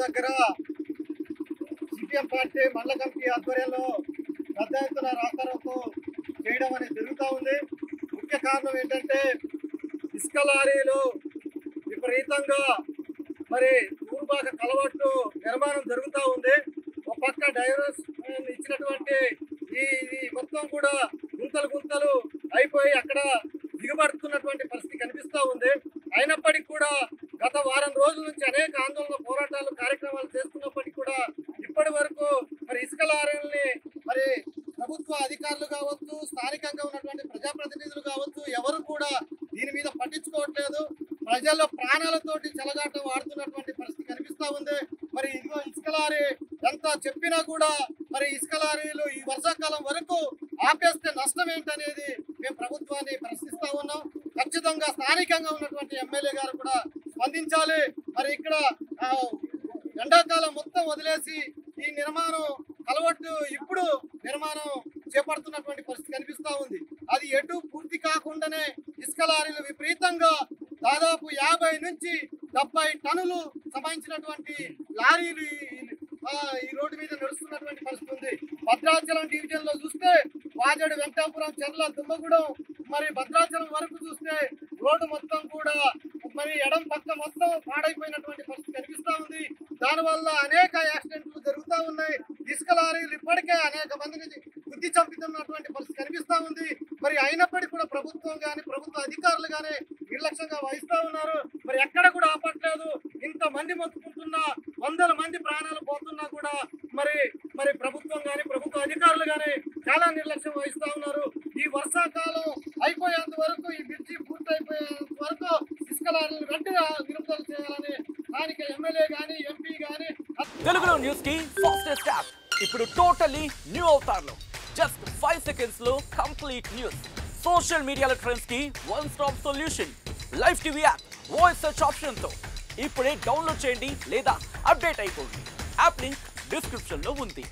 దగ్గర CPM party మండల committee ఆధ్వర్యంలో పెద్ద ఎత్తున రాస్తారోకో చేయడం అనేది జరుగుతూ ఉంది. ముఖ్య కారణం ఏంటంటే ఇసుక లారీలు విపరీతంగా మరి ఊరుబాక కలవట్టు నిర్మాణం జరుగుతూ ఉంది. ఒక పక్క డైవర్స్ ఇచ్చినటువంటి ఈ మొత్తం కూడా గుంతలు అయిపోయి అక్కడ దిగబడుతున్నటువంటి పరిస్థితి కనిపిస్తూ ఉంది. అయినప్పటికీ కూడా గత వారం రోజుల నుంచి అనేక ఆందోళన పోరాటాలు కార్యక్రమాలు చేస్తున్నప్పటికీ కూడా ఇప్పటి వరకు మరి ఇసుక లారీలని మరి ప్రభుత్వ అధికారులు కావచ్చు, స్థానికంగా ఉన్నటువంటి ప్రజాప్రతినిధులు కావచ్చు, ఎవరు కూడా దీని మీద పట్టించుకోవట్లేదు. ప్రజల ప్రాణాలతోటి చెలగాటం ఆడుతున్నటువంటి పరిస్థితి కనిపిస్తూ ఉంది. మరి ఇదిగో ఇసుక లారీ ఎంత చెప్పినా కూడా మరి ఇసుక లారీలు ఈ వర్షాకాలం వరకు ఆపేస్తే నష్టం ఏంటనేది మేము ప్రభుత్వాన్ని ప్రశ్నిస్తా ఉన్నాం. ఖచ్చితంగా స్థానికంగా ఉన్నటువంటి ఎమ్మెల్యే గారు కూడా స్పందించాలి. మరి ఇక్కడ ఎండాకాలం మొత్తం వదిలేసి ఈ నిర్మాణం అలవాటు ఇప్పుడు నిర్మాణం చేపడుతున్నటువంటి పరిస్థితి కనిపిస్తా ఉంది. అది ఎటు పూర్తి కాకుండానే ఇసుక లారీలు విపరీతంగా దాదాపు 50 నుంచి 70 టన్నులు సంబంధించినటువంటి లారీలు ఈ రోడ్డు మీద నడుస్తున్నటువంటి పరిస్థితి ఉంది. భద్రాచలం డివిజన్ లో చూస్తే వాజేడు, వెంకటాపురం, చెర్ల, దుమ్మగూడెం మరి భద్రాచలం వరకు చూస్తే రోడ్డు మొత్తం కూడా మరి ఎడం పక్క మొత్తం పాడైపోయినటువంటి పరిస్థితి కనిపిస్తా ఉంది. దానివల్ల అనేక యాక్సిడెంట్లు జరుగుతూ ఉన్నాయి. ఇసుక లారీలు ఇప్పటికే అనేక మందిని బుద్ధి చంపుతున్నటువంటి పరిస్థితి కనిపిస్తా ఉంది. మరి అయినప్పటికీ కూడా ప్రభుత్వం కానీ ప్రభుత్వ అధికారులు కానీ నిర్లక్ష్యంగా వహిస్తూ ఉన్నారు. మరి ఎక్కడ కూడా ఆపట్లేదు. ఇంతమంది మొత్తుకుంటున్నా, వందల మంది ప్రాణాలు పోతున్నా కూడా మరి ప్రభుత్వం కానీ ప్రభుత్వ అధికారులు కానీ చాలా నిర్లక్ష్యం వహిస్తూ ఉన్నారు. ఈ వర్షాకాలం అయిపోయేంత వరకు, ఈ బ్రిడ్జి పూర్తయిపోయేంత వరకు ఇసుక లారీలు వెంటనే నిలుపుదల చేయాలని స్థానిక ఎమ్మెల్యే కానీ ఎంపీ కానీ. తెలుగులో న్యూస్ కి ఫాస్టెస్ట్ యాప్ ఇప్పుడు టోటల్లీ న్యూ అవతార్లో జస్ట్ 5 సెకండ్స్ లో కంప్లీట్ న్యూస్. సోషల్ మీడియాలో ట్రెండ్స్ కి one stop solution. Live TV app voice search option తో ఇప్పుడే డౌన్లోడ్ చేయండి లేదా అప్డేట్ అయిపోండి. యాప్ లింక్ డిస్క్రిప్షన్ లో ఉంది.